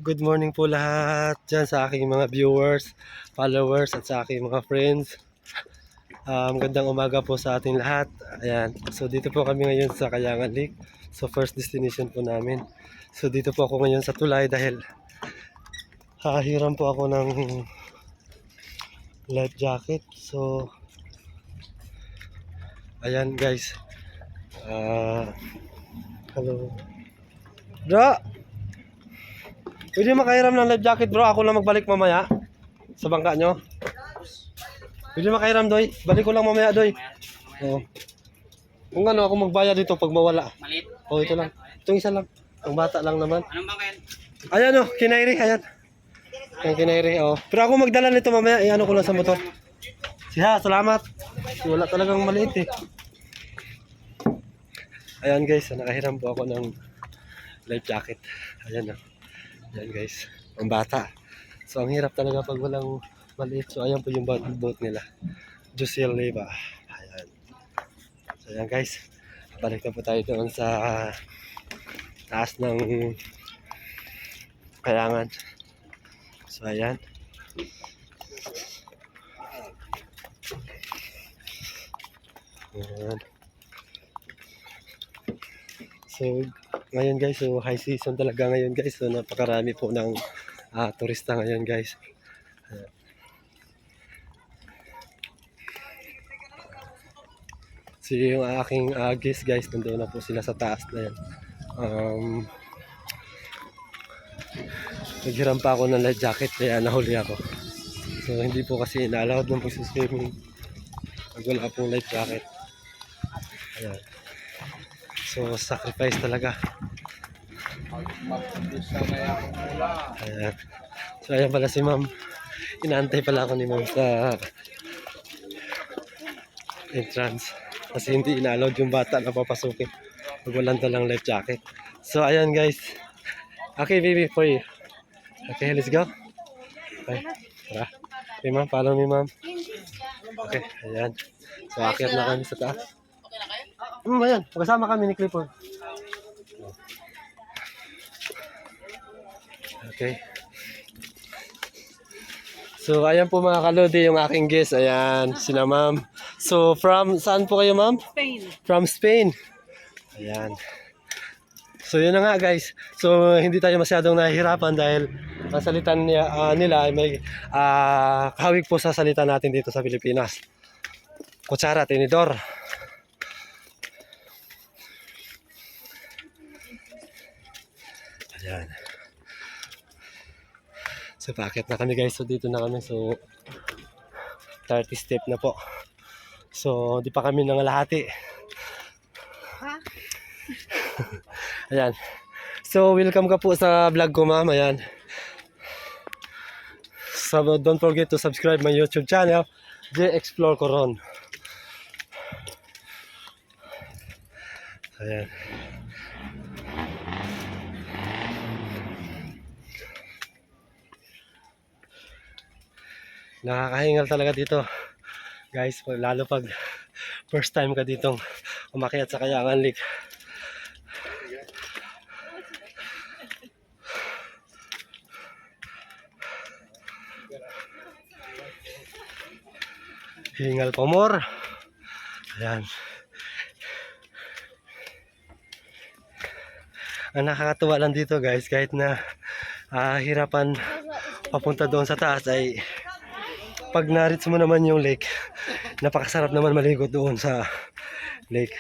Good morning po lahat dyan sa aking mga viewers, followers at sa aking mga friends. Magandang umaga po sa ating lahat. Ayan. So dito po kami ngayon sa Kayangan Lake. So first destination po namin. So dito po ako ngayon sa tulay dahil hahiram po ako ng life jacket. So ayan guys. Hello. Bro! Pwede makahiram ng life jacket bro. Ako lang magbalik mamaya sa bangka nyo. Pwede makahiram doy. Balik ko lang mamaya doy. Oo. Kung ano ako magbayad dito pag mawala. Malit? Oo, ito lang. Itong isa lang. Ang bata lang naman. Anong bangkayan? Ayan o, kinairi. Ayan. Yung kinairi, oh. Pero ako magdala nito mamaya. Ano ko lang sa motor. Siya, salamat. Wala talagang maliit eh. Ayan guys, nakahiram po ako ng life jacket. Ayan o. Ayan guys, ang bata. So ang hirap talaga pag walang maliit. So ayan po yung boat nila. Jusiel Leva. Ayan. So ayan guys, balik na po tayo doon sa taas ng Kayangan. So ayan. Ayan. So ngayon guys, so high season talaga ngayon guys. So napakarami po ng turista ngayon guys. Ayan. So yung aking guest guys, nandoon na po sila sa taas na yan. Naghiram pa ako ng life jacket kaya nahuli ako. So hindi po kasi na-allowed ng pag-swimming pag wala pong life jacket. Ayan. So sacrifice talaga. Ayan. So ayan pala si ma'am. Inaantay pala ako ni ma'am sa entrance. Kasi hindi ina-allowed yung bata na papasukin pag walang dalang life jacket. So ayan guys. Okay baby for you. Okay, let's go. Okay, tara. Okay ma'am, follow me ma'am. Okay, ayan. So akyat na kami sa taas. Ayan, magkasama kami ni Clifford. Okay. So ayan po mga kalodi yung aking guest. Ayan, sina ma'am. So from saan po kayo ma'am? Spain. From Spain. Ayan. So yun na nga guys. So hindi tayo masyadong nahihirapan dahil ang salita nila ay may kahawig po sa salita natin dito sa Pilipinas. Kutsara, tinidor. Ayan. So paakyat na kami guys. So dito na kami. So 30 step na po. So di pa kami nangalahati. Ayan. So welcome ka po sa vlog ko ma'am. Ayan. So don't forget to subscribe my YouTube channel, J Explore Coron. Ayan. Nakakahingal talaga dito guys, lalo pag first time ka ditong umakyat sa Kayangan Lake. Hingal pa more. Ayan. Ang nakakatuwa lang dito guys, kahit na hirapan papunta doon sa taas ay pag narits mo naman yung lake, napakasarap naman maligo doon sa lake.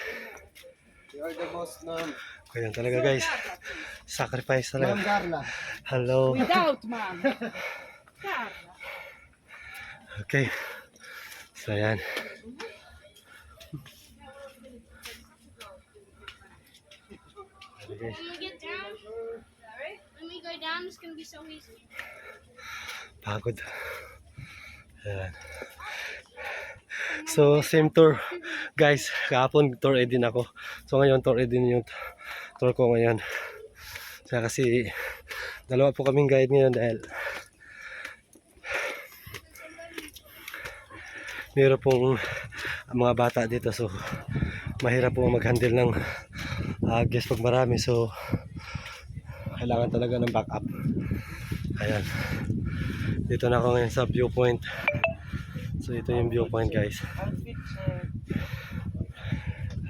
You are the boss, ma'am. Ayan talaga guys, sacrifice talaga. Ma'am Carla. Hello. Without, ma'am. Okay. So ayan. When we get down, when we go down, it's gonna be so easy. Pagod. Ayan. So same tour guys, kahapon tour din ako. So ngayon tour din yung tour ko ngayon. So, kasi dalawa po kaming guide ngayon dahil meron pong mga bata dito, so mahirap po mag-handle ng guest pag marami, so kailangan talaga ng backup. Ayan. Dito na ako ngayon sa viewpoint. So ito yung viewpoint guys.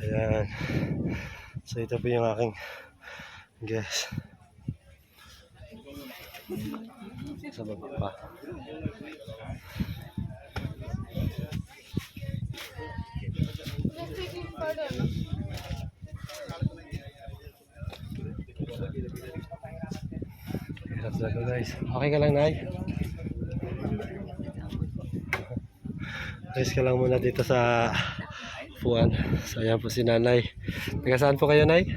Ayan. So ito po yung aking guess. Sa baba pa. Let's take a photo. Hirap talaga guys. Okay ka lang, Nay? Rest ka lang muna dito sa upuan. So ayan po si Nanay. Taga saan po kayo, Nay?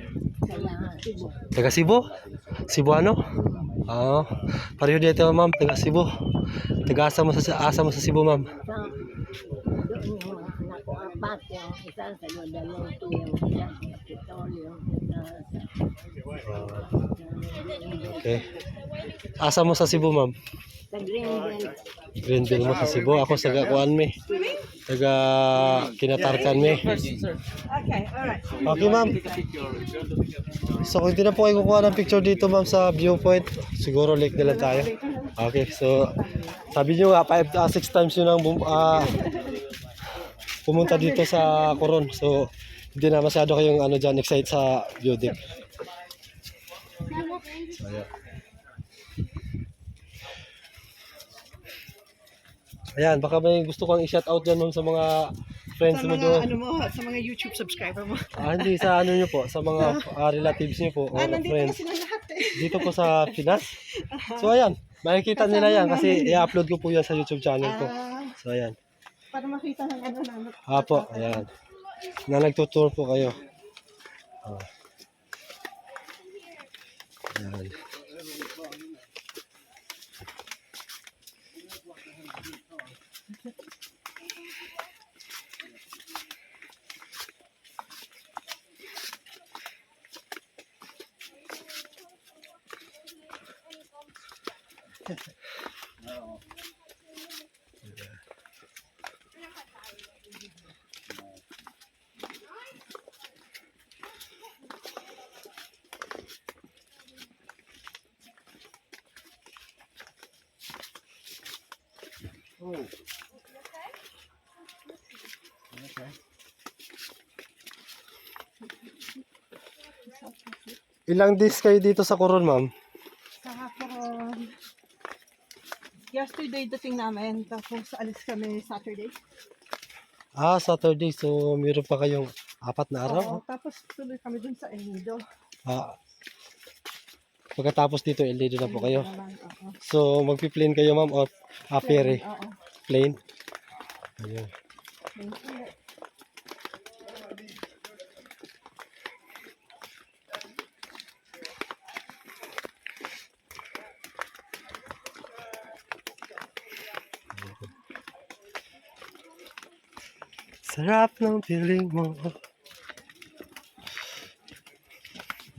Taga Cebu? Cebuano? Oo. Pareho dito, ma'am. Taga Cebu. Taga asa mo sa Cebu, ma'am? Doon yung mga anak ko apat, yung isa sa Guadalupe, yung isa sa Kapitolyo, yung isa Okay. Asa mo sa Cebu, ma'am? sa Greenville. Greenville mo sa Cebu. Ako sa Kuan mi. Taga Kinatarkan mi. Okay, ma'am. So kung hindi na po kayo kukuha ng picture dito, ma'am, sa viewpoint, siguro late na lang tayo. Okay, so sabi nyo nga 6 times yun ang pumunta dito sa Coron. So hindi na masyado kayong dyan excited sa view deck. So, ayan. Ayan, baka may gusto kang i-shout out dyan, ma'am, sa mga friends Sa mo mga doon. ano mo, sa mga YouTube subscriber mo. Hindi, sa ano nyo po, sa mga relatives nyo po, or Nandito na friends. sila lahat eh. Dito po sa Pinas. So ayan, makikita nila yan kasi i-upload ko po yan sa YouTube channel ko. So ayan. Para makita ng ano na. Apo, ayan. Na nagtutour po kayo. Oh. Ayan. Ilang days kayo dito sa Coron, ma'am? Kahapon. Yesterday dating namin, tapos alis kami Saturday. Saturday. So, meron pa kayong 4 na araw. Oo, tapos tuloy kami dun sa El Nido. Pagkatapos dito, LD na po kayo. Naman, oo. So, magpi-plane kayo, ma'am, o ferry? Oo. Plane? Ayun. Sarap ng feeling mo.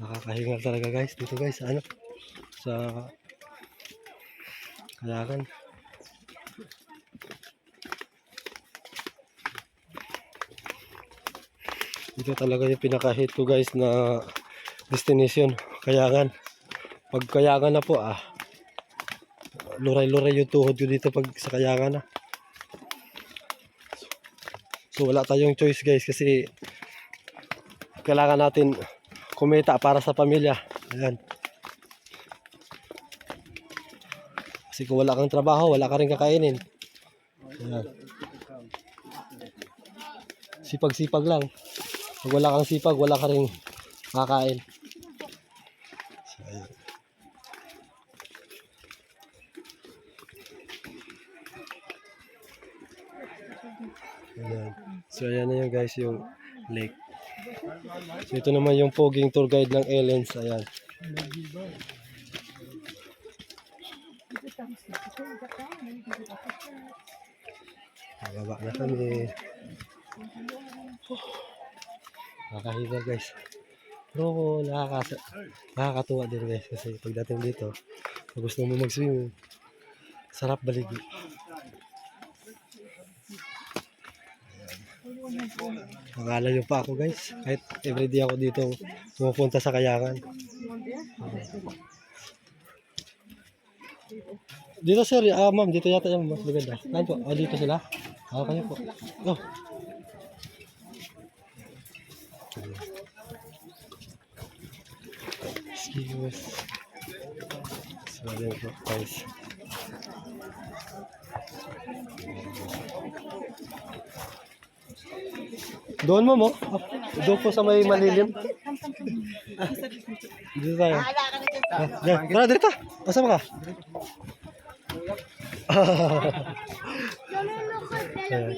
Nakakahingal talaga guys dito guys, sa Kayakan. Ito talaga yung pinaka-hit ko guys na destination, Kayakan. Pag Kayakan na po luray-luray yung tuhod ko dito pag sa Kayakan na. So wala tayong choice guys kasi kailangan natin kumita para sa pamilya. Ayan. Kasi kung wala kang trabaho, wala ka rin kakainin. Ayan. Sipag-sipag lang. Pag wala kang sipag, wala ka rin kakain. So, ayan. Ayan. So ayan na yun guys yung lake. So ito naman yung poging tour guide ng Ellens. Ayan. Bababa na kami. Nakakahiga guys. Pero nakakatuwa din guys kasi pagdating dito, kung gusto mo mag-swim, sarap baligi. Makalayo pa ako guys. Kahit everyday ako dito pumupunta sa Kayakan. Dito sir, ma'am, dito yata yung mas maganda. Saan po? Dito sila? Kayo po. Oh. Excuse. So, yun po, guys. Doon mo mo? Doon po sa may malilim. Dito tayo. Tara, dito. Asa ka? Ayan.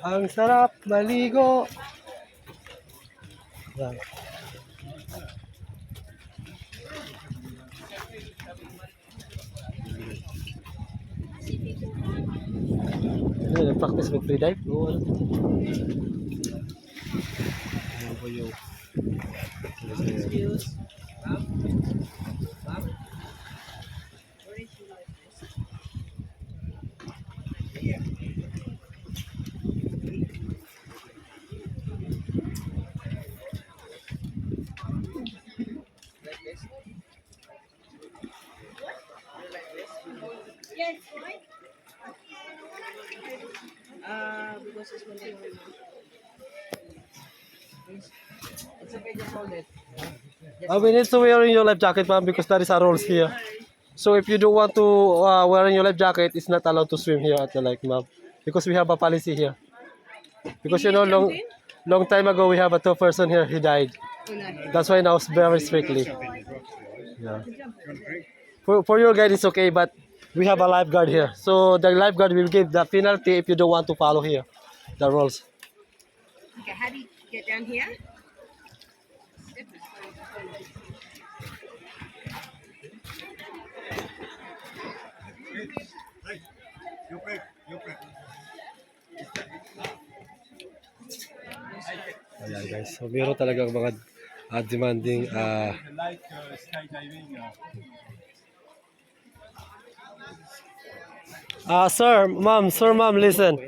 Ang sarap maligo. Yan. Ano, nag-practice mag-free dive? Oo, ano? Ano po yung... we need to wear your life jacket, ma'am, because there is a rules here. So if you don't want to wear your life jacket, it's not allowed to swim here at the lake, ma'am, because we have a policy here. Because you know, long time ago we have a 2 person here. He died. That's why now it's very strictly. Yeah. For your guide, it's okay, but we have a lifeguard here. So the lifeguard will give the penalty if you don't want to follow here the rules. Okay, how do you get down here? Ayan guys, so meron talagang mga demanding sir, ma'am, listen.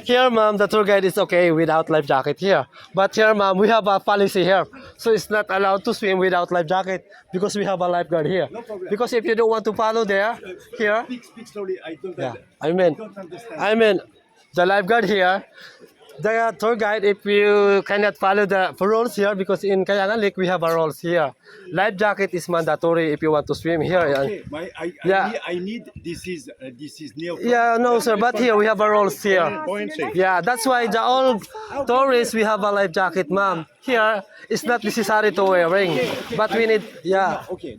Here, ma'am, the tour guide is okay without life jacket here. But here, ma'am, we have a policy here. So it's not allowed to swim without life jacket because we have a lifeguard here. No problem. Because if you don't want to follow there, here, Speak slowly. I don't, yeah, don't understand. I mean, the lifeguard here, the tour guide, if you cannot follow the rules here, because in Kayangan Lake, we have our rules here. Life jacket is mandatory if you want to swim here. Okay, Yeah. I need this is near. Yeah, no, sir, but here we have our rules here. Buoyancy. Yeah, that's why the all tourists, we have a life jacket, ma'am. Here, it's not necessary to wearing, but we need, yeah. Okay.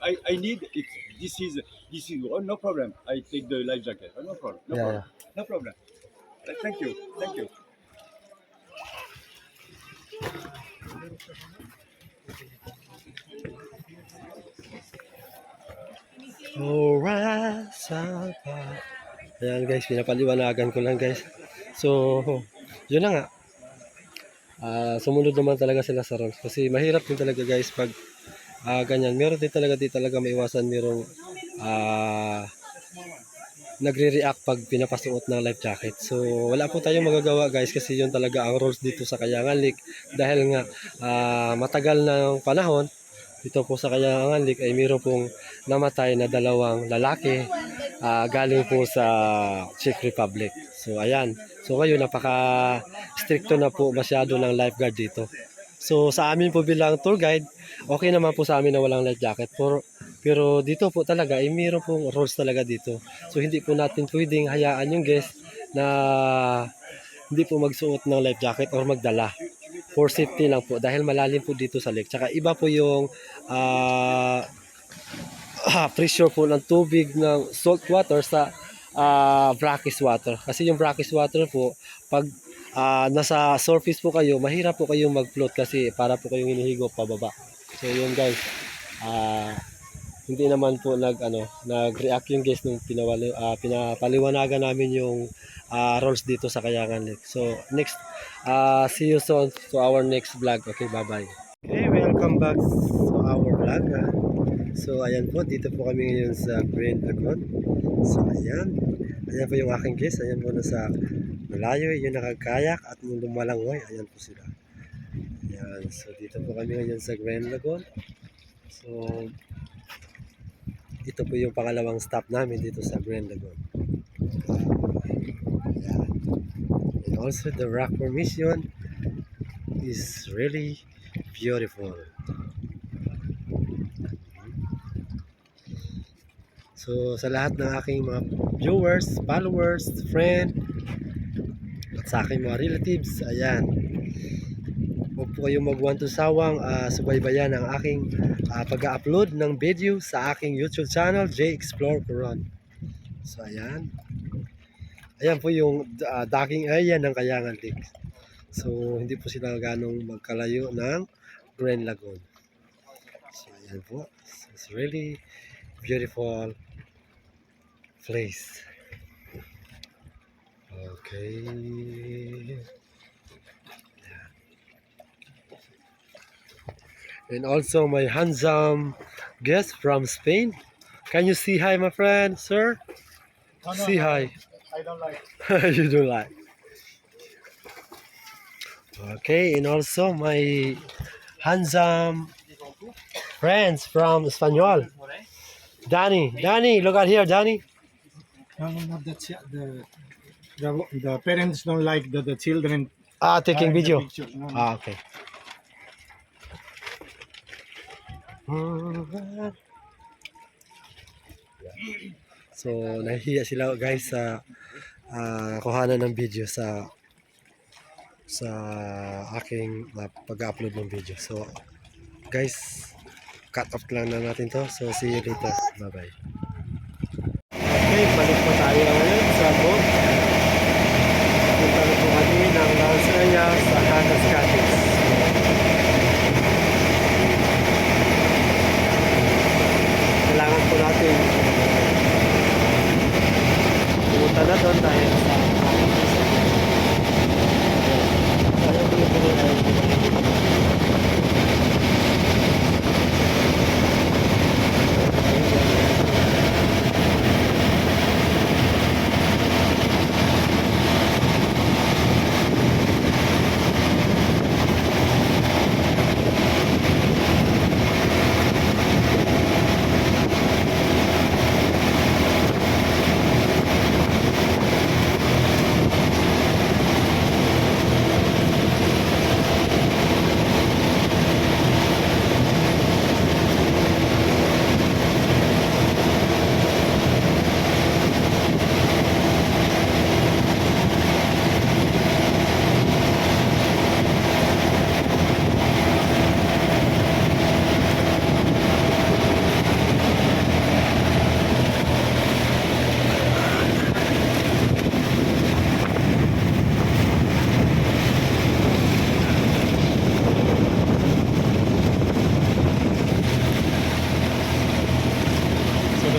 I need it. This is no problem. I take the life jacket. No problem. No Yeah, problem. No problem. Thank you. Ayan guys, pinapaliwanagan ko lang guys. So, yun na nga. Sumunod naman talaga sila sa rules. Kasi mahirap din talaga guys pag ganyan. Meron din talaga maiwasan merong nagre-react pag pinapasuot ng life jacket. So, wala po tayong magagawa guys kasi yun talaga ang rules dito sa Kayangan Lake. Dahil nga matagal na panahon, dito po sa Kayangan Lake ay mayroon pong namatay na 2 lalaki galing po sa Czech Republic. So, ayan. So, ngayon napaka-stricto na po masyado ng lifeguard dito. So, sa amin po bilang tour guide, okay naman po sa amin na walang life jacket. Pero dito po talaga, ay mayroon pong rules talaga dito. So, hindi po natin pwedeng hayaan yung guest na hindi po magsuot ng life jacket or magdala. For safety lang po dahil malalim po dito sa lake. Tsaka iba po yung pressure po ng tubig ng salt water sa brackish water. Kasi yung brackish water po, pag nasa surface po kayo, mahirap po kayong mag-float kasi para po kayong hinihigo pababa. So yun guys, hindi naman po nag-react yung guys nung pinapaliwanagan namin yung rules dito sa Kayangan Lake. So next, see you soon to our next vlog. Okay, bye-bye. Okay, welcome back to our vlog. So ayan po, dito po kami ngayon sa Green Lagoon. So ayan. Ayan po yung aking guest. Ayan po nasa malayo, yung nakakayak at yung lumalangoy. Ayan po sila. Ayan. So dito po kami ngayon sa Green Lagoon. So ito po yung pangalawang stop namin dito sa Green Lagoon. Ayan. And also the rock formation is really beautiful. So sa lahat ng aking mga viewers, followers, friend, at sa aking mga relatives, ayan. Huwag po kayong magwan to sawang subaybayan ang aking pag-upload ng video sa aking YouTube channel, J Explore Coron. So ayan. Ayan po yung docking area ng Kayangan Lake. So hindi po sila ganong magkalayo ng Green Lagoon. So ayan po. So, it's really beautiful place. Okay. And also my handsome guest from Spain. Can you say hi, my friend, sir? Say hi. I don't like. You don't like. Okay, and also my handsome friends from Espanol. Danny, look out here, Danny. No, the parents don't like the children Taking in the video. pictures, no, no. Okay. So, nahihiya sila guys sa kuhanan ng video sa aking pag-upload ng video. So, guys, cut off lang na natin to. So, see you later. Bye-bye. Okay, balik po tayo ngayon sa boat. Punta na po kami ng lounge area sa Hatas Cottage. Kailangan po natin pumunta na doon dahil sa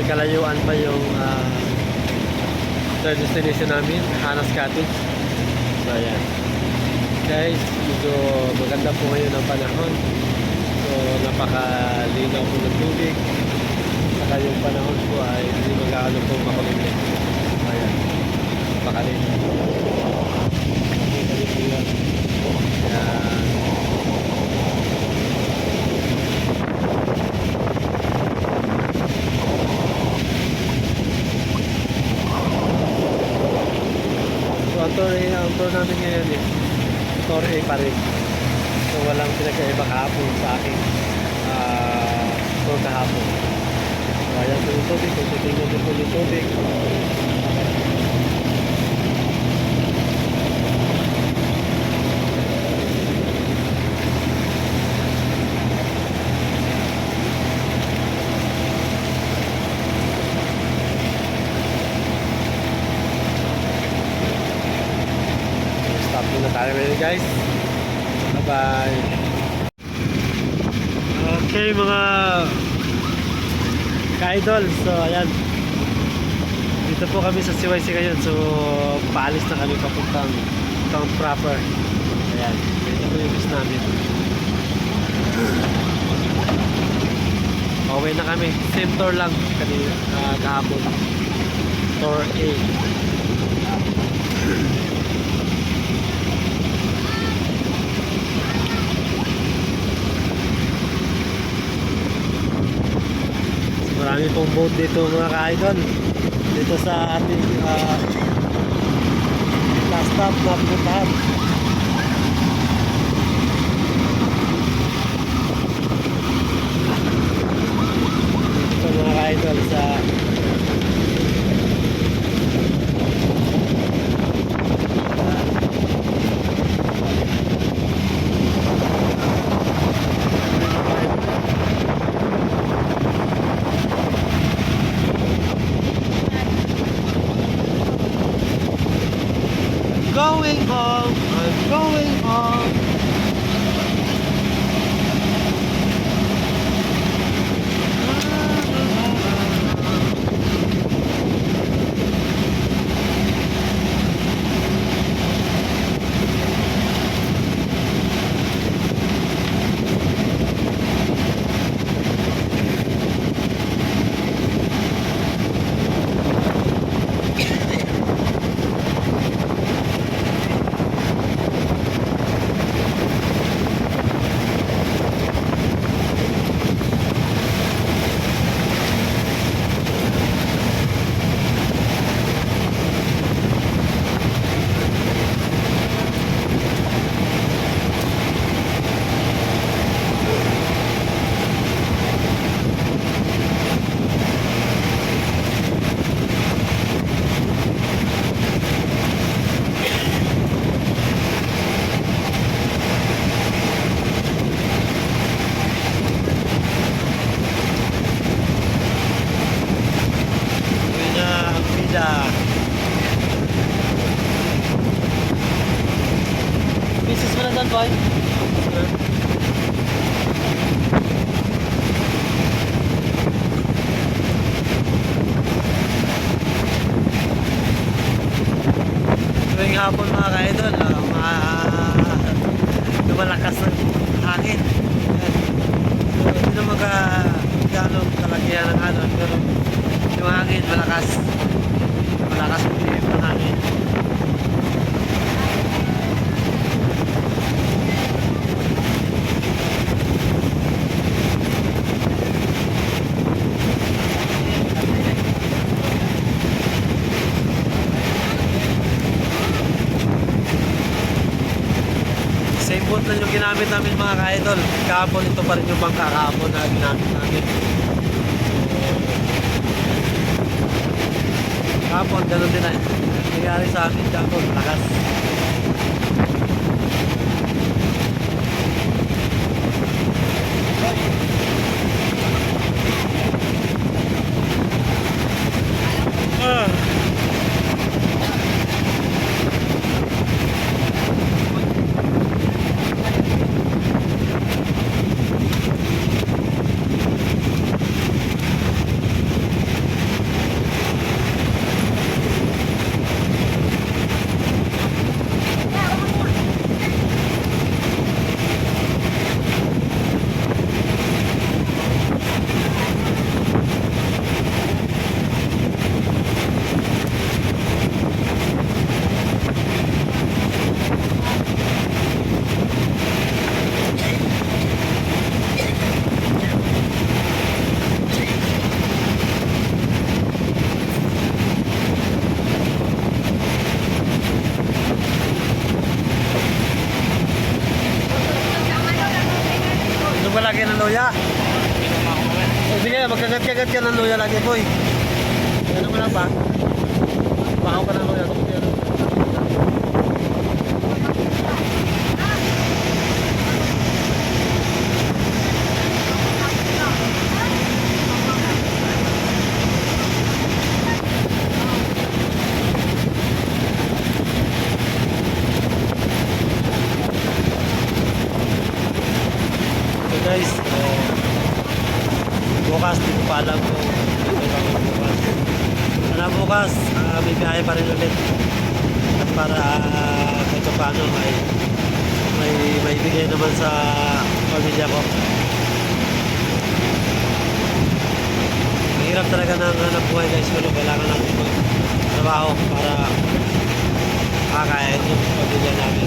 kalayuan pa yung third destination namin, Hanas Cottage. So ayan guys, medyo maganda po ngayon ang panahon. So napakalinaw po ng tubig, saka yung panahon po ay hindi magkakalo po makulimit. So ayan, napakalinaw. Ayan. Ang tour namin ngayon tour A pa rin. So walang pinagkaiba kahapon sa aking tour kahapon. So ayan po yung tubig, kung titignan din po yung tubig. Tayo ngayon guys. Bye bye. Okay mga ka-idol. So ayan. Dito po kami sa CYC ngayon. So paalis na kami papuntang town proper. Ayan. Ito po yung bus namin. Pauwi na kami. Same tour lang kanina, kahapon. Tour A. Marami pong boat dito mga ka-idol. Dito sa ating last stop na pinuntahan. Dito mga ka-idol sa going home, I'm going home. Uwi na ang pila. Misis mo na doon, boy? Tuwing hapon mga ka-idol, lumalakas ng hangin. Ayan. So, hindi naman gano'ng kalagyan ng hangin, pero yung hangin malakas. Malakas yung tihip ng hangin. Same boat lang yung ginamit namin mga ka-idol. Kahapon ito pa rin yung bangka kahapon na ginamit namin. Kahapon, ganun din na. Nangyari sa amin kahapon, lakas. Lagi ng luya. Sige, magkagat-kagat ka ng luya lagi, boy. Ano mo lang ba? Bakaw ka ng luya. Guys, bukas di ko pa alam kung bukas. Bukas, may biyahe pa rin ulit. At para kahit paano may bigay naman sa pamilya ko. hirap talaga ng buhay guys, pero kailangan natin magtrabaho para makakain yung pamilya namin.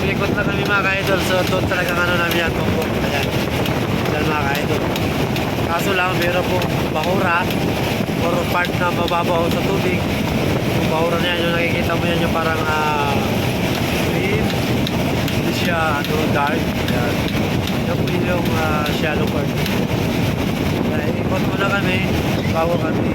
Ikot lang kami mga ka-idol, so doon talagang ano namin yan, tumbok. Ayan, yan mga ka-idol. Kaso lang, meron po bahura or part na mababaw sa tubig. Yung bahura na yan, yung nakikita mo yan, yung parang green. Hindi siya dark. Ayan. Yan po yung shallow part. Kaya ikot muna kami bago kami